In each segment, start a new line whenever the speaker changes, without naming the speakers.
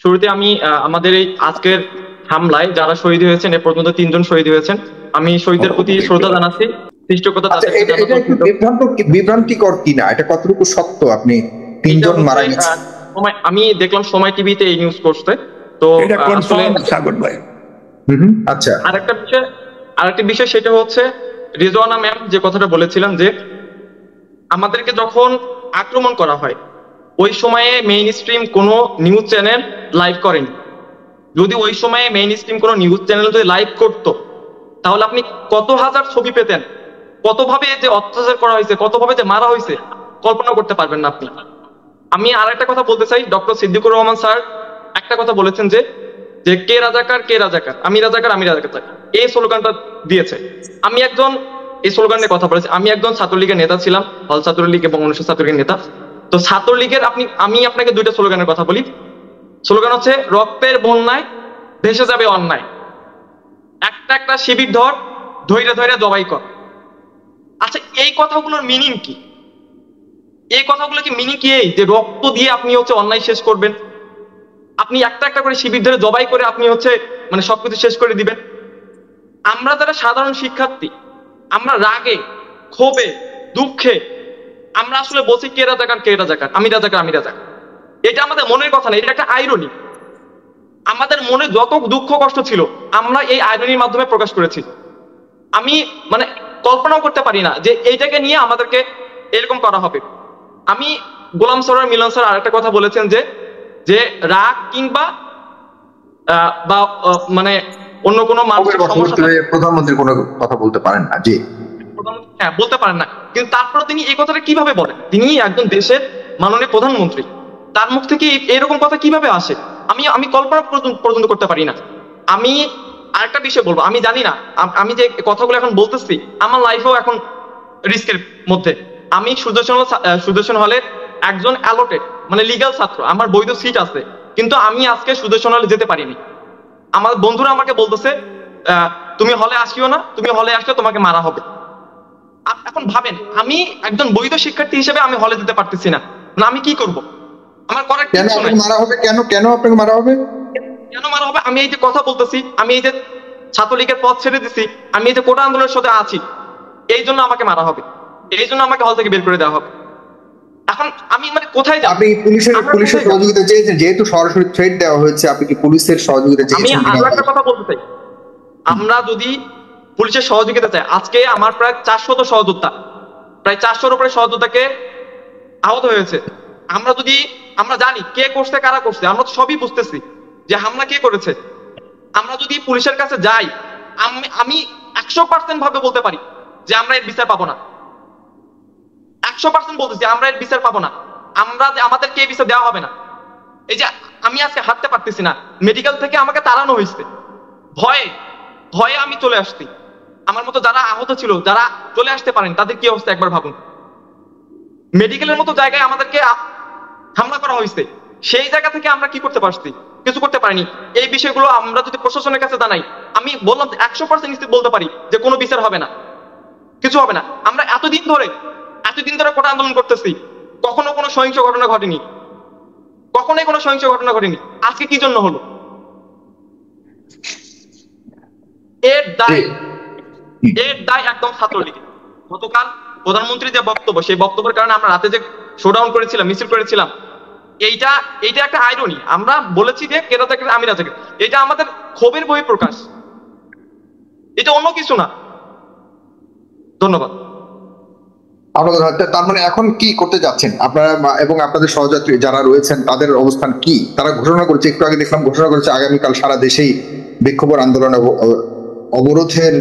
শুরুতে আমি আমাদের এই আজকের হামলায় যারা শহীদ হয়েছেন এ পর্যন্ত 3 জন শহীদ হয়েছেন। আমি শহীদদের প্রতি শ্রদ্ধা জানাচ্ছি, সৃষ্টিকর্তা
আচ্ছা,
তাদেরকে
এটা এটা
জান্নাতুল
একটু
ফিরদৌস।
বিভ্রান্তিকর কিনা, এটা কতটুকু সত্য? আপনি
এটা
3 জন
হচ্ছে
মারা গেছে?
সময় আমি দেখলাম সময় টিভিতে এই নিউজ করছে। তো
এটা
আসলে
কনফার্ম সাগর ভাই।
আচ্ছা,
আরেকটা বিষয় সেটা হচ্ছে রিজওয়ানা ম্যাম যে কথাটা বলেছিলেন যে আমাদেরকে যখন আক্রমণ করা হয় ওই সময়ে মেইন স্ট্রিম কোনো নিউজ চ্যানেল লাইভ করেনি। যদি ওই সময়ে মেইন স্ট্রিম কোনো নিউজ চ্যানেল যদি লাইভ করতো তাহলে আপনি কত হাজার ছবি পেতেন, কতভাবে যে অত্যাচার করা হয়েছে, কতভাবে যে মারা হয়েছে কল্পনা করতে পারবেন না আপনি। আমি আর একটা কথা বলতে চাই, ডক্টর সিদ্দিকুর রহমান স্যার একটা কথা বলেছেন যে যে কে রাজাকার কে রাজাকার, আমি রাজাকার আমি রাজাকার, এই স্লোগানটা দিয়েছে। আমি একজন এই স্লোগানের কথা বলেছি, আমি একজন ছাত্রলীগের নেতা ছিলাম, হল ছাত্রলীগ এবং অনুষ্ঠিত ছাত্রলীগের নেতা। তো ছাত্রলীগের আমি আপনাকে 2টা স্লোগানের কথা বলি। স্লোগান হচ্ছে রক্তের বন্যায় ভেসে যাবে অন্যায়, একটা একটা শিবির ধর ধৈর্য ধৈর্য জবাই কর। আচ্ছা, এই কথাগুলোর মিনিং কি? এই কথাগুলো কি মিনিং কি এই যে রক্ত দিয়ে আপনি হচ্ছে অন্যায় শেষ করবেন? আপনি একটা একটা করে শিবির ধরে জবাই করে আপনি হচ্ছে মানে সবকিছু শেষ করে দিবেন? আমরা যারা সাধারণ শিক্ষার্থী, আমরা রাগে ক্ষোভে দুঃখে আমরা আসলে বলছি কে রাজাকার কে রাজাকার, আমি রাজাকার আমি রাজাকার। এটা আমাদের মনের কথা না, এটা একটা আইরনি। আমাদের মনে যত দুঃখ কষ্ট ছিল আমরা এই আইরনির মাধ্যমে প্রকাশ করেছি। আমি মানে কল্পনাও করতে পারি না যে এইটাকে নিয়ে আমাদেরকে এরকম করা হবে। আমি গোলাম সরোয়ার মিলন স্যার আরেকটা কথা বলেছেন যে যে রাগ কিংবা বা মানে অন্য কোনো মানুষের সমস্যা
প্রধানমন্ত্রী কোনো কথা বলতে পারেন না, জি
হ্যাঁ বলতে পারেন না, কিন্তু তারপর তিনি এই কথাটা কিভাবে বলেন? তিনি একজন দেশের মাননীয় প্রধানমন্ত্রী, তার মুখ থেকে এরকম কথা কিভাবে আসে? আমি কল্পনা পর্যন্ত করতে পারি না। আমি আরেকটা বিষয় বলবো, আমি জানি না আমি যে কথাগুলো এখন বলতেছি আমার লাইফেও এখন রিস্কের মধ্যে। আমি সুদর্শন হলের একজন অ্যালোটেড মানে লিগ্যাল ছাত্র, আমার বৈধ সিট আছে, কিন্তু আমি আজকে সুদর্শন হলে যেতে পারিনি। আমার বন্ধুরা আমাকে বলতেছে তুমি হলে আসিও না, তুমি হলে আসলে তোমাকে মারা হবে। এখন ভাবেন, আমি একজন বৈধ শিক্ষার্থী হিসেবে আমি হলে যেতে পারতেছি না, মানে আমি কি করব? আমার করার কিছু নাই।
মারা হবে কেন? কেন আপনাকে মারা হবে?
কেন মারা হবে? আমি এই যে কথা বলতেছি, আমি এই যে ছাত্রলীগের পথ ছেড়ে দিছি, আমি এই যে কোটা আন্দোলনের সাথে আছি, এই জন্য আমাকে মারা হবে, এই জন্য আমাকে হল থেকে বের করে দেওয়া হবে। এখন আমি মানে কোথায় যাব?
আপনি পুলিশের সহযোগিতা চেয়েছেন, যেহেতু সরাসরি থ্রেট দেওয়া হয়েছে, আপনি কি পুলিশের সহযোগিতা চেয়েছেন?
আমি আরো একটা কথা বলতে চাই, আমরা যদি পুলিশের সহযোগিতা চাই, আজকে আমার প্রায় 400 সহযোদ্ধা, প্রায় 400-র উপরে সহযোদ্ধাকে আহত হয়েছে। আমরা জানি কে করছে কারা করছে, আমরা তো সবই বুঝতেছি যে হামলা কে করেছে। আমরা যদি পুলিশের কাছে যাই, আমি 100% ভাবে বলতে পারি যে আমরা এর বিচার পাবো না। 100% বলতেছি আমরা এর বিচার পাবো না। আমাদেরকে এই বিচার দেওয়া হবে না। এই যে আমি আজকে হাঁটতে পারতেছি না, মেডিকেল থেকে আমাকে তাড়ানো হয়েছে, ভয়ে ভয়ে আমি চলে আসছি। আমার মতো যারা আহত ছিল, যারা চলে আসতে পারেন, তাদের কি অবস্থা একবার ভাবুন। মেডিকেলের মতো জায়গায় আমাদেরকে হামলা করা হয়েছে, সেই জায়গা থেকে আমরা কি করতে পারছি? কিছু করতে পারিনি। এই বিষয়গুলো আমরা যদি প্রশাসনের কাছে জানাই, আমি বললাম 100% নিশ্চিত বলতে পারি যে কোনো বিচার হবে না, কিছু হবে না। আমরা এতদিন ধরে কোটা আন্দোলন করতেছি, কখনো কোনো সহিংস ঘটনা ঘটেনি, কখনোই কোনো সহিংস ঘটনা ঘটেনি। আজকে কি জন্য হলো? এর দায় একদম ছাত্রলীগের। গতকাল প্রধানমন্ত্রীর যে বক্তব্য, সেই বক্তব্যের কারণে আমরা রাতে যে শোডাউন করেছিলাম, মিছিল করেছিলাম, এইটা একটা আইরনি। আমরা বলেছি যে কে রাজাকার আমি রাজাকার, এটা আমাদের ক্ষোভের বহিঃপ্রকাশ, এটা অন্য কিছু না। ধন্যবাদ।
তার মানে এখন কি করতে যাচ্ছেন আপনারা এবং আপনাদের সহযাত্রী যারা রয়েছেন, তাদের অবস্থান কি? তারা ঘোষণা করেছে, একটু আগে দেখলাম ঘোষণা করেছে আগামীকাল সারা দেশেই বিক্ষোভ আন্দোলন অবরোধের।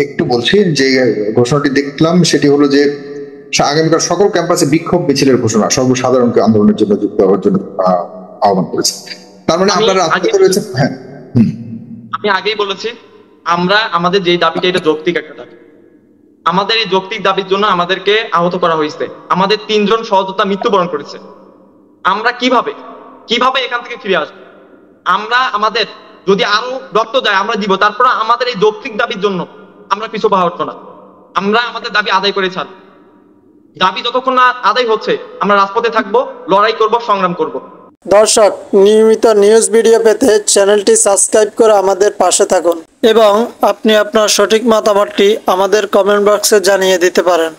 একটু বলছি যে ঘোষণাটি দেখলাম, সেটি হলো যে আগামীকাল সকল ক্যাম্পাসে বিক্ষোভ মিছিলের ঘোষণা, সর্বসাধারণকে আন্দোলনের জন্য যুক্ত হওয়ার জন্য আহ্বান করেছে। তার মানে আপনারা রয়েছেন। হ্যাঁ,
আমি আগেই বলেছি আমরা আমাদের যে দাবিটা, এটা যৌক্তিক একটা দাবি। আমাদের এই যৌক্তিক দাবির জন্য আমাদেরকে আহত করা হয়েছে, আমাদের 3 জন সহযোদ্ধা মৃত্যুবরণ করেছে। আমরা কিভাবে এখান থেকে ফিরে আসবো? আমাদের যদি আরো রক্ত যায় আমরা দিব, তারপর আমাদের এই যৌক্তিক দাবির জন্য আমরা পিছু পা হটবো না। আমরা আমাদের দাবি আদায় করে ছাড়ব। দাবি যতক্ষণ না আদায় হচ্ছে আমরা রাজপথে থাকবো, লড়াই করব, সংগ্রাম করব।
দর্শক, নিয়মিত নিউজ ভিডিও পেতে চ্যানেলটি সাবস্ক্রাইব করে আমাদের পাশে থাকুন এবং আপনি আপনার সঠিক মতামতটি আমাদের কমেন্ট বক্সে জানিয়ে দিতে পারেন।